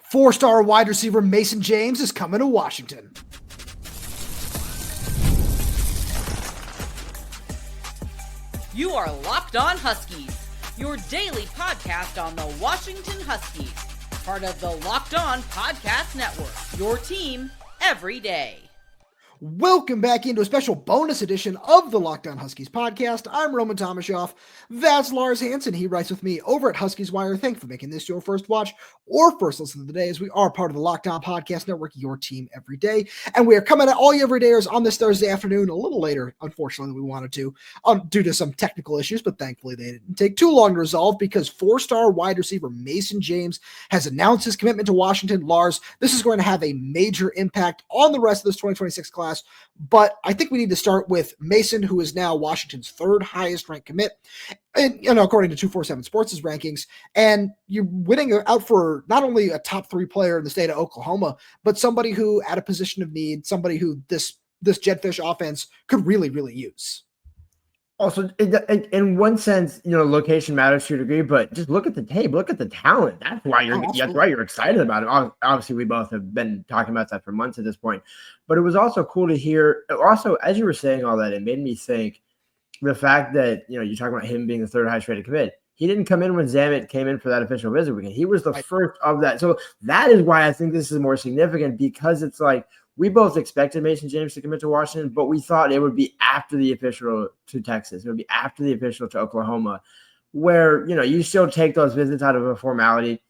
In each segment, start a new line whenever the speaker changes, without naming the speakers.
Four-star wide receiver Mason James is coming to Washington.
You are Locked On Huskies, your daily podcast on the Washington Huskies, part of the Locked On Podcast Network, your team every day.
Welcome back into a special bonus edition of the Locked On Huskies podcast. I'm Roman Tomashoff. That's Lars Hanson. He writes with me over at Huskies Wire. Thank you for making this your first watch or first listen of the day, as we are part of the Locked On Podcast Network, your team every day. And we are coming at all you everydayers on this Thursday afternoon, a little later, unfortunately, than we wanted to, due to some technical issues, but thankfully they didn't take too long to resolve, because four-star wide receiver Mason James has announced his commitment to Washington. Lars, this is going to have a major impact on the rest of this 2026 class. But I think we need to start with Mason, who is now Washington's third highest ranked commit, and according to 247 Sports' rankings. And you're winning out for not only a top three player in the state of Oklahoma, but somebody who, at a position of need, somebody who this Jedd Fisch offense could really, really use.
Also, in one sense, location matters to a degree, but just look at the tape, look at the talent. That's why you're excited about it. Obviously, we both have been talking about that for months at this point. But it was also cool to hear. Also, as you were saying all that, it made me think the fact that you're talking about him being the third highest rated commit. He didn't come in when Zamet came in for that official visit weekend. He was the first of that. So that is why I think this is more significant, because it's like, we both expected Mason James to commit to Washington, but we thought it would be after the official to Texas. It would be after the official to Oklahoma, where, you still take those visits out of a formality.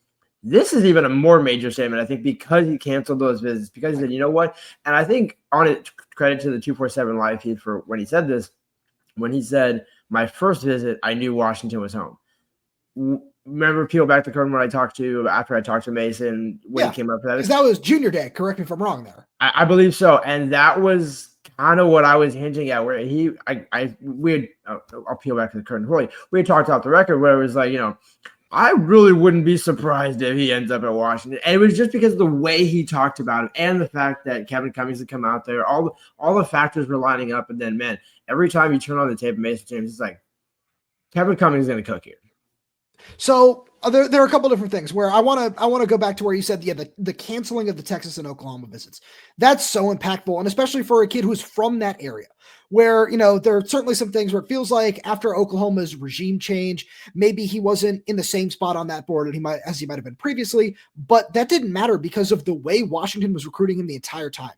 This is even a more major statement, I think, because he canceled those visits, because he said, you know what? And I think on it, credit to the 247 live feed for when he said this, when he said, my first visit, I knew Washington was home. Remember, peel back the curtain when after I talked to Mason when he came up for that.
Because that was junior day. Correct me if I'm wrong there.
I believe so. And that was kind of what I was hinting at, where I'll peel back to the curtain fully. We had talked off the record where it was like, I really wouldn't be surprised if he ends up at Washington. And it was just because of the way he talked about it and the fact that Kevin Cummings had come out there, all the factors were lining up. And then, man, every time you turn on the tape of Mason James, it's like, Kevin Cummings is going to cook here.
So there are a couple different things where I want to go back to where you said, the canceling of the Texas and Oklahoma visits. That's so impactful. And especially for a kid who's from that area, where, there are certainly some things where it feels like after Oklahoma's regime change, maybe he wasn't in the same spot on that board as he might have been previously, but that didn't matter because of the way Washington was recruiting him the entire time,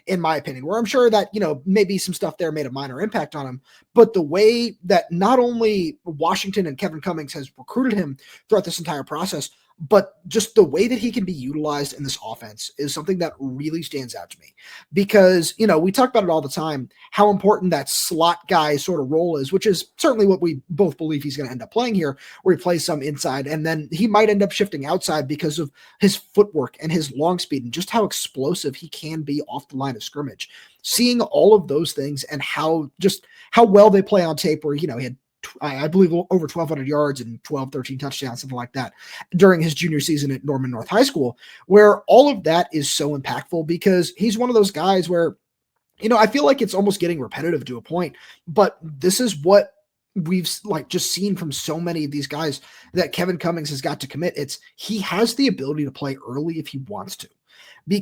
in my opinion, where I'm sure that, maybe some stuff there made a minor impact on him, but the way that not only Washington and Kevin Cummings has recruited him throughout this entire process, but just the way that he can be utilized in this offense is something that really stands out to me, because, we talk about it all the time, how important that slot guy sort of role is, which is certainly what we both believe he's going to end up playing here, where he plays some inside and then he might end up shifting outside because of his footwork and his long speed and just how explosive he can be off the line of scrimmage. Seeing all of those things and how well they play on tape, where, he had, I believe, over 1,200 yards and 13 touchdowns, something like that, during his junior season at Norman North High School, where all of that is so impactful, because he's one of those guys where, I feel like it's almost getting repetitive to a point, but this is what we've just seen from so many of these guys that Kevin Cummings has got to commit. He has the ability to play early if he wants to.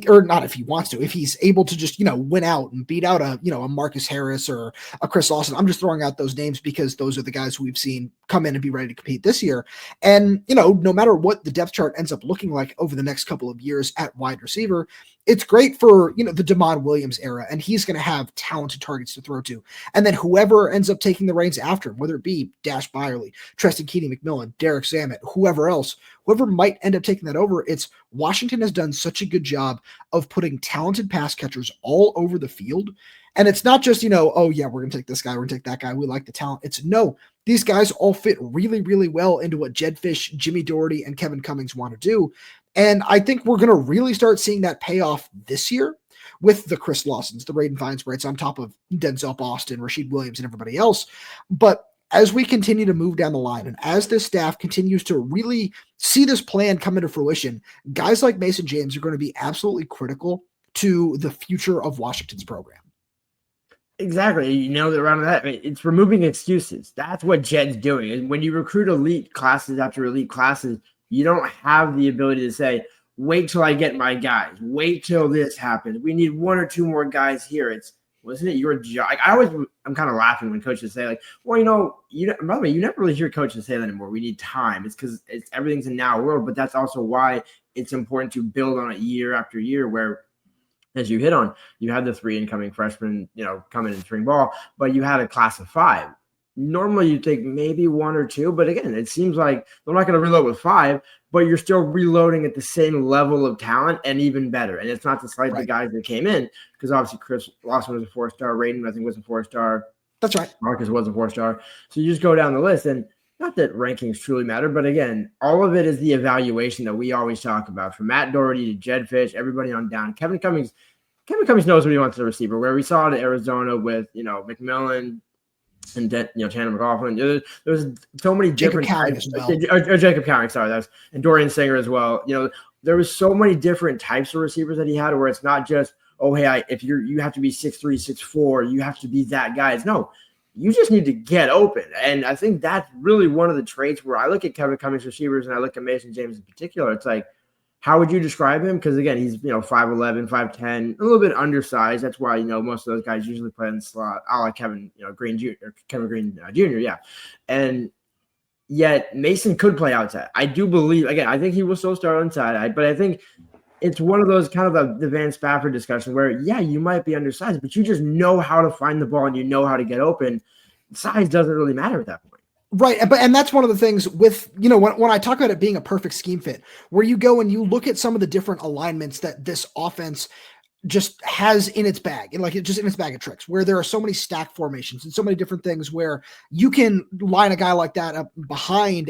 Or not if he wants to, if he's able to just, win out and beat out a Marcus Harris or a Chris Lawson. I'm just throwing out those names because those are the guys who we've seen come in and be ready to compete this year. And, no matter what the depth chart ends up looking like over the next couple of years at wide receiver, it's great for, the Madden Williams era, and he's going to have talented targets to throw to. And then whoever ends up taking the reins after him, whether it be Dash Byerly, Treston Keating-McMillan, Derek Zamet, whoever might end up taking that over, it's Washington has done such a good job of putting talented pass catchers all over the field. And it's not just, oh yeah, we're going to take this guy, we're going to take that guy, we like the talent. It's no, these guys all fit really, really well into what Jedd Fisch, Jimmy Doherty, and Kevin Cummings want to do. And I think we're going to really start seeing that pay off this year with the Chris Lawsons, the Raiden-Vines greats on top of Denzel Boston, Rasheed Williams, and everybody else. But as we continue to move down the line and as this staff continues to really see this plan come into fruition, guys like Mason James are going to be absolutely critical to the future of Washington's program.
Exactly. You know, around that, it's removing excuses. That's what Jedd's doing. And when you recruit elite classes after elite classes, you don't have the ability to say, wait till I get my guys. Wait till this happens. We need one or two more guys here. Wasn't it your job? Like, I'm kind of laughing when coaches say, like, well, by the way, you never really hear coaches say that anymore. We need time. It's because everything's a now world, but that's also why it's important to build on it year after year, where, as you hit on, you had the 3 incoming freshmen, coming in spring ball, but you had a class of 5. Normally you take maybe 1 or 2, but again, it seems like they're not going to reload with 5, but you're still reloading at the same level of talent and even better. And it's not to slight the guys that came in, because obviously Lawson was a 4-star, Raiden, I think, was a 4-star.
That's right.
Marcus was a 4-star. So you just go down the list, and not that rankings truly matter, but again, all of it is the evaluation that we always talk about, from Matt Doherty to Jedd Fisch, everybody on down. Kevin Cummings knows what he wants in a receiver, where we saw it at Arizona with, McMillan, and Chandler McLaughlin. There's so many different types. Or Jacob Cummings, sorry, and Dorian Singer as well. There was so many different types of receivers that he had, where it's not just, if you have to be 6'3", 6'4", you have to be that guy. No, you just need to get open. And I think that's really one of the traits where I look at Kevin Cummings receivers and I look at Mason James in particular. It's like, how would you describe him? Because again, he's 5'11", 5'10", a little bit undersized. That's why most of those guys usually play in the slot, a la Kevin Green Jr. Yeah, and yet Mason could play outside. I do believe. Again, I think he will still start inside. But I think it's one of those kind of the Vance Spafford discussion where you might be undersized, but you just know how to find the ball and you know how to get open. Size doesn't really matter at that point.
Right. And that's one of the things with, when I talk about it being a perfect scheme fit, where you go and you look at some of the different alignments that this offense just has in its bag, and just in its bag of tricks, where there are so many stack formations and so many different things where you can line a guy like that up behind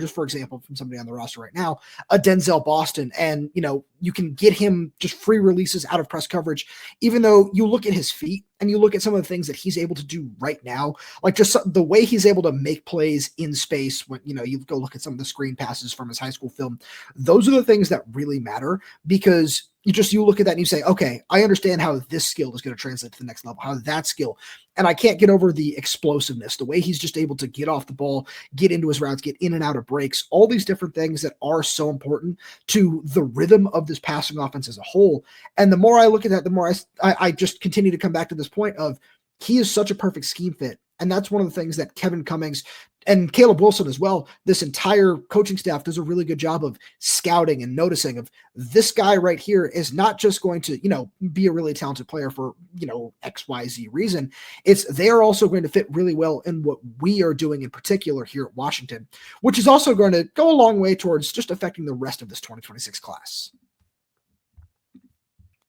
just for example, from somebody on the roster right now, a Denzel Boston, and you can get him just free releases out of press coverage, even though you look at his feet and you look at some of the things that he's able to do right now, like just the way he's able to make plays in space when, you go look at some of the screen passes from his high school film. Those are the things that really matter, because you look at that and you say, okay, I understand how this skill is going to translate to the next level, how that skill, and I can't get over the explosiveness, the way he's just able to get off the ball, get into his routes, get in and out of breaks, all these different things that are so important to the rhythm of this passing offense as a whole. And the more I look at that, the more I just continue to come back to this point of, he is such a perfect scheme fit. And that's one of the things that Kevin Cummings and Caleb Wilson as well, this entire coaching staff does a really good job of scouting and noticing of, this guy right here is not just going to, be a really talented player for, XYZ reason. They are also going to fit really well in what we are doing in particular here at Washington, which is also going to go a long way towards just affecting the rest of this 2026 class.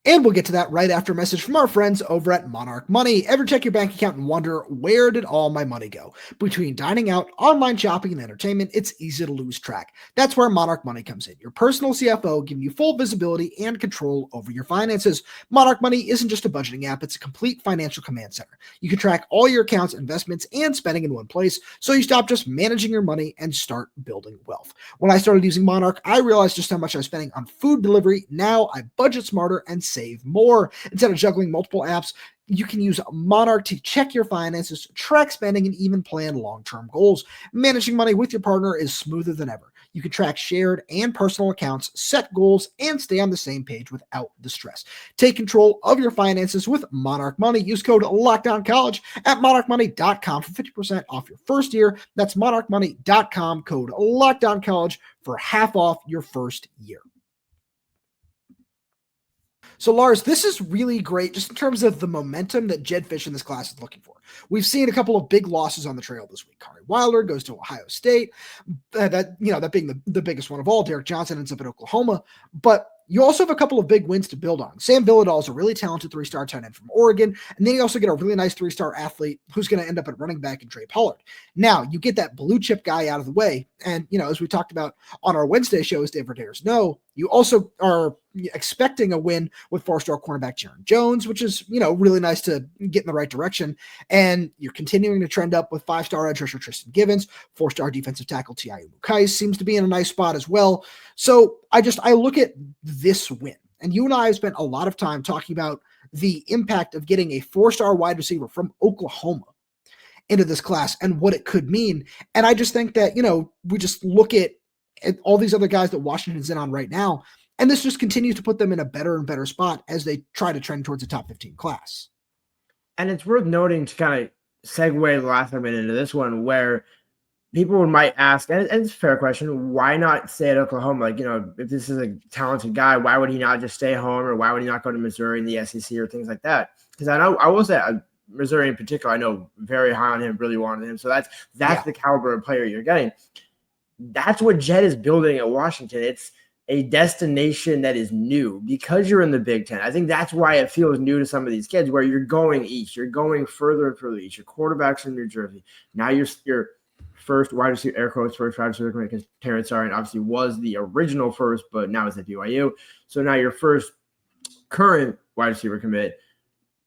And we'll get to that right after a message from our friends over at Monarch Money. Ever check your bank account and wonder, where did all my money go? Between dining out, online shopping, and entertainment, it's easy to lose track. That's where Monarch Money comes in. Your personal CFO, giving you full visibility and control over your finances. Monarch Money isn't just a budgeting app, it's a complete financial command center. You can track all your accounts, investments, and spending in one place, so you stop just managing your money and start building wealth. When I started using Monarch, I realized just how much I was spending on food delivery. Now I budget smarter and save more. Instead of juggling multiple apps, you can use Monarch to check your finances, track spending, and even plan long-term goals. Managing money with your partner is smoother than ever. You can track shared and personal accounts, set goals, and stay on the same page without the stress. Take control of your finances with Monarch Money. Use code LOCKDOWNCollege at monarchmoney.com for 50% off your first year. That's monarchmoney.com, code LOCKDOWNCollege for half off your first year. So, Lars, this is really great just in terms of the momentum that Jedd Fisch in this class is looking for. We've seen a couple of big losses on the trail this week. Kari Wilder goes to Ohio State. That being the biggest one of all. Derek Johnson ends up at Oklahoma. But you also have a couple of big wins to build on. Sam Villadal is a really talented 3-star tight end from Oregon. And then you also get a really nice 3-star athlete who's going to end up at running back in Trey Pollard. Now, you get that blue chip guy out of the way. And, as we talked about on our Wednesday show, as Dave Verdeers know, you also are expecting a win with 4-star cornerback Jaron Jones, which is, really nice to get in the right direction. And you're continuing to trend up with 5-star edge rusher Tristian Givens, 4-star defensive tackle Umu-Cais seems to be in a nice spot as well. So I look at this win, and you and I have spent a lot of time talking about the impact of getting a 4-star wide receiver from Oklahoma into this class and what it could mean. And I just think that, we just look at all these other guys that Washington's in on right now, And this just continues to put them in a better and better spot as they try to trend towards a top 15 class.
And it's worth noting to kind of segue the last minute into this one where people might ask, and it's a fair question, why not stay at Oklahoma? Like, if this is a talented guy, why would he not just stay home, or why would he not go to Missouri in the SEC or things like that? Because I will say Missouri in particular, I know very high on him, really wanted him. So that's the caliber of player you're getting. That's what Jedd is building at Washington. It's a destination that is new because you're in the Big Ten. I think that's why it feels new to some of these kids, where you're going east, you're going further and further east. Your quarterback's in New Jersey. Now you're first wide receiver, air quotes, first wide receiver commit, because Terrence Arden obviously was the original first, but now it's at BYU. So now your first current wide receiver commit,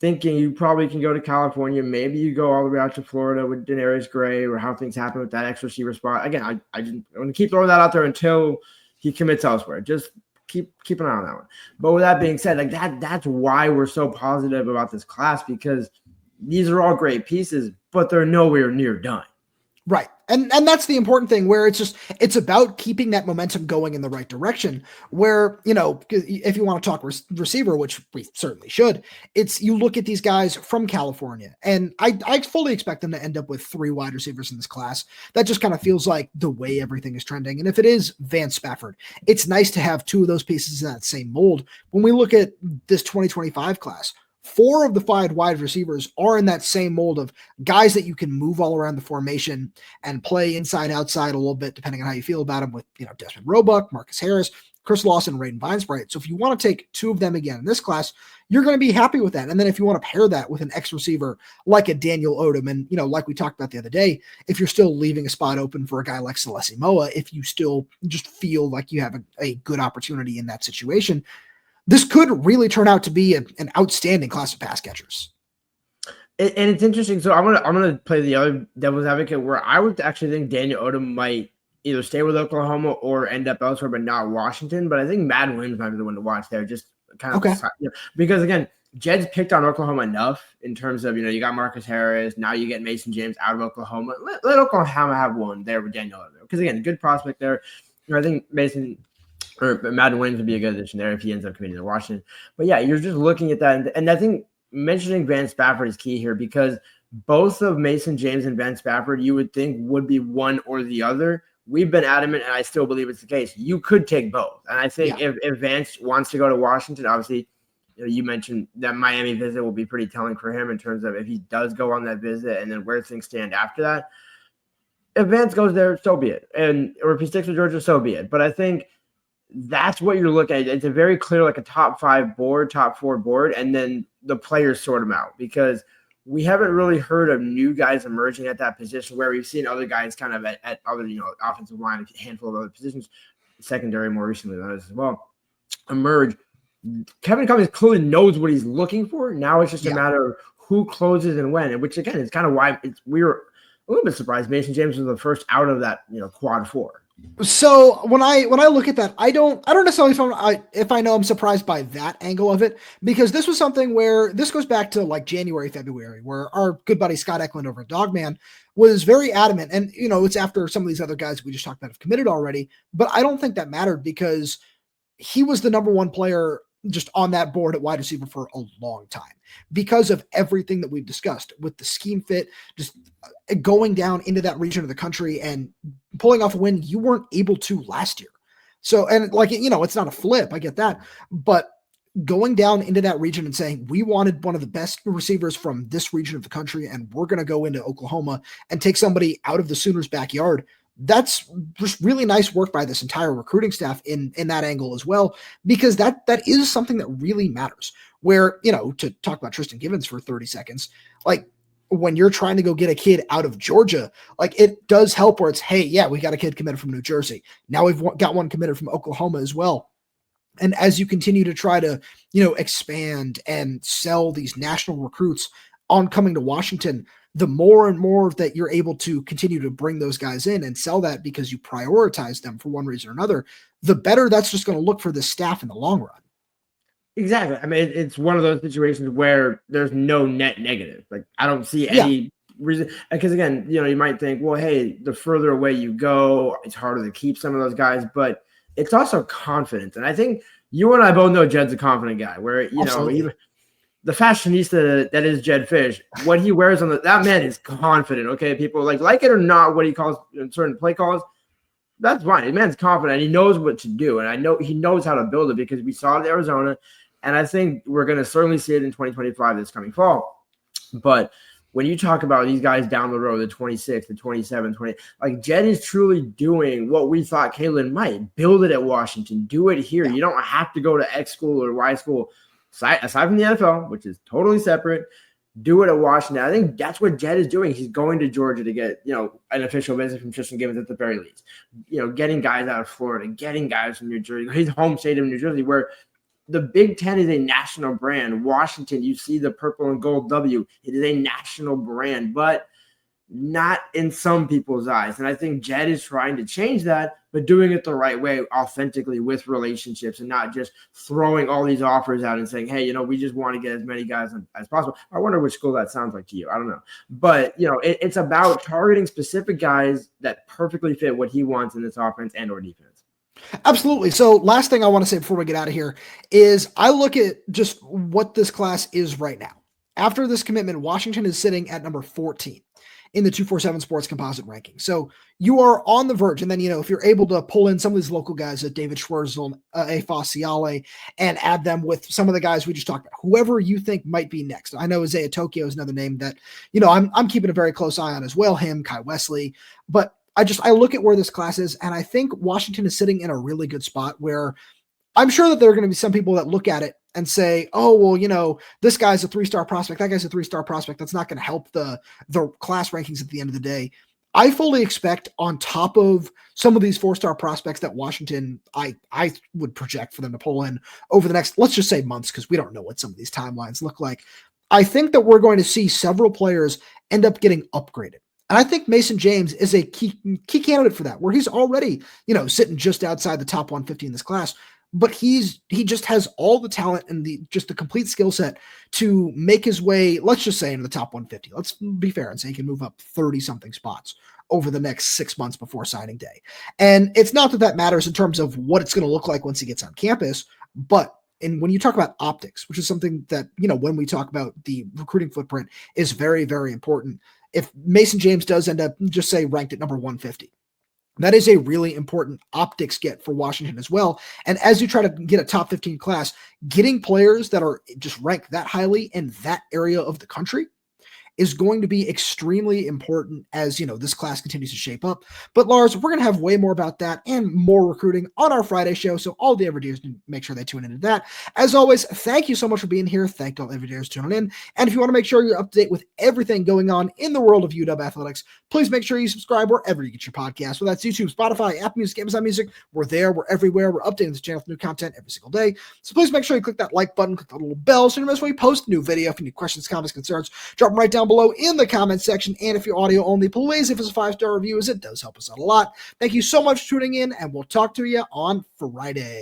thinking you probably can go to California. Maybe you go all the way out to Florida with Denarius Gray, or how things happen with that extra receiver spot. Again, I'm going to keep throwing that out there until he commits elsewhere. Just keep an eye on that one. But with that being said, like that's why we're so positive about this class, because these are all great pieces, but they're nowhere near done.
Right. And that's the important thing, where it's about keeping that momentum going in the right direction, where, if you want to talk receiver, which we certainly should, you look at these guys from California, and I fully expect them to end up with 3 wide receivers in this class. That just kind of feels like the way everything is trending. And if it is Vance Spafford, it's nice to have 2 of those pieces in that same mold. When we look at this 2025 class, 4 of the 5 wide receivers are in that same mold of guys that you can move all around the formation and play inside, outside a little bit, depending on how you feel about them, with, Desmond Roebuck, Marcus Harris, Chris Lawson, Raiden-Vines. So if you want to take 2 of them again in this class, you're going to be happy with that. And then if you want to pair that with an X receiver like a Daniel Odom, and, like we talked about the other day, if you're still leaving a spot open for a guy like Celesi Moa, if you still just feel like you have a good opportunity in that situation, this could really turn out to be an outstanding class of pass catchers.
And it's interesting. So I'm gonna play the other devil's advocate, where I would actually think Daniel Odom might either stay with Oklahoma or end up elsewhere, but not Washington. But I think Madden Williams might be the one to watch there, just kind of because again, Jedd's picked on Oklahoma enough in terms of, you got Marcus Harris, now you get Mason James out of Oklahoma. Let Oklahoma have one there with Daniel Odom, because again, good prospect there. I think Madden Williams would be a good addition there if he ends up committing to Washington. But yeah, you're just looking at that. And I think mentioning Vance Spafford is key here, because both of Mason James and Vance Spafford, you would think, would be one or the other. We've been adamant, and I still believe it's the case. You could take both. And I think if Vance wants to go to Washington, obviously, you mentioned that Miami visit will be pretty telling for him in terms of if he does go on that visit and then where things stand after that. If Vance goes there, so be it. Or if he sticks with Georgia, so be it. But I think that's what you're looking at. It's a very clear, like a top 5 board, top 4 board, and then the players sort them out, because we haven't really heard of new guys emerging at that position, where we've seen other guys kind of at other, offensive line, a handful of other positions, secondary more recently than others as well, emerge. Kevin Cummings clearly knows what he's looking for. Now it's just a matter of who closes and when, which again is kind of why we were a little bit surprised Mason James was the first out of that, quad 4.
So when I look at that, I don't necessarily if I know I'm surprised by that angle of it, because this was something where this goes back to like January, February, where our good buddy Scott Eklund over at Dogman was very adamant. And, it's after some of these other guys we just talked about have committed already, but I don't think that mattered, because he was the number 1 player just on that board at wide receiver for a long time, because of everything that we've discussed with the scheme fit, just going down into that region of the country and pulling off a win you weren't able to last year. So, and like, it's not a flip, I get that, but going down into that region and saying, we wanted one of the best receivers from this region of the country, and we're going to go into Oklahoma and take somebody out of the Sooners' backyard. That's just really nice work by this entire recruiting staff in that angle as well, because that is something that really matters. Where, to talk about Tristian Givens for 30 seconds, like when you're trying to go get a kid out of Georgia, like it does help where it's, hey, yeah, we got a kid committed from New Jersey. Now we've got one committed from Oklahoma as well. And as you continue to try to, expand and sell these national recruits on coming to Washington, the more and more that you're able to continue to bring those guys in and sell that because you prioritize them for one reason or another, the better that's just going to look for the staff in the long run.
Exactly. I mean, it's one of those situations where there's no net negative. Like, I don't see any reason, because again, you might think, well, hey, the further away you go, it's harder to keep some of those guys, but it's also confidence. And I think you and I both know Jedd's a confident guy. Where
Absolutely.
The fashionista that is Jedd Fisch, what he wears that man is confident. Okay, people like it or not, what he calls certain play calls. That's fine. The man's confident. He knows what to do, and I know he knows how to build it because we saw it in Arizona, and I think we're going to certainly see it in 2025 this coming fall. But when you talk about these guys down the road, the 26, the 27, 20, like Jedd is truly doing what we thought Kalen might. Build it at Washington. Do it here. You don't have to go to X school or Y school. Aside from the NFL, which is totally separate, do it at Washington. I think that's what Jedd is doing. He's going to Georgia to get, an official visit from Tristian Givens at the very least. Getting guys out of Florida, getting guys from New Jersey, his home state of New Jersey, where the Big Ten is a national brand. Washington, you see the purple and gold W. It is a national brand, but not in some people's eyes. And I think Jedd is trying to change that, but doing it the right way, authentically with relationships and not just throwing all these offers out and saying, hey, we just want to get as many guys as possible. I wonder which school that sounds like to you. I don't know. But, it's about targeting specific guys that perfectly fit what he wants in this offense and or defense.
Absolutely. So last thing I want to say before we get out of here is I look at just what this class is right now. After this commitment, Washington is sitting at number 14 in the 247 Sports Composite ranking. So you are on the verge. And then, if you're able to pull in some of these local guys, David Schwerzel, Siale, and add them with some of the guys we just talked about, whoever you think might be next. I know Isaiah Tokyo is another name that, I'm keeping a very close eye on as well. Him, Kai Wesley, but I look at where this class is, and I think Washington is sitting in a really good spot where I'm sure that there are going to be some people that look at it and say, oh, well, this guy's a 3-star prospect. That guy's a 3-star prospect. That's not going to help the class rankings at the end of the day. I fully expect on top of some of these 4-star prospects that Washington, I would project for them to pull in over the next, let's just say months, because we don't know what some of these timelines look like. I think that we're going to see several players end up getting upgraded. And I think Mason James is a key candidate for that, where he's already, sitting just outside the top 150 in this class. But he just has all the talent and the complete skill set to make his way, let's just say, into the top 150. Let's be fair and say he can move up 30-something spots over the next 6 months before signing day. And it's not that matters in terms of what it's going to look like once he gets on campus, but when you talk about optics, which is something that, when we talk about the recruiting footprint is very, very important. If Mason James does end up, just say, ranked at number 150, that is a really important optics get for Washington as well. And as you try to get a top 15 class, getting players that are just ranked that highly in that area of the country is going to be extremely important as, this class continues to shape up. But Lars, we're going to have way more about that and more recruiting on our Friday show. So all the Everydayers need to make sure they tune into that. As always, thank you so much for being here. Thank all Everydayers tuning in. And if you want to make sure you're up to date with everything going on in the world of UW athletics, please make sure you subscribe wherever you get your podcasts. Whether that's YouTube, Spotify, Apple Music, Amazon Music, we're there. We're everywhere. We're updating this channel with new content every single day. So please make sure you click that like button, click that little bell so you don't miss when we post a new video. If you need questions, comments, concerns, drop them right down below in the comment section. And if you're audio only, please, if it's a 5-star review, as it does help us out a lot. Thank you so much for tuning in, and we'll talk to you on Friday.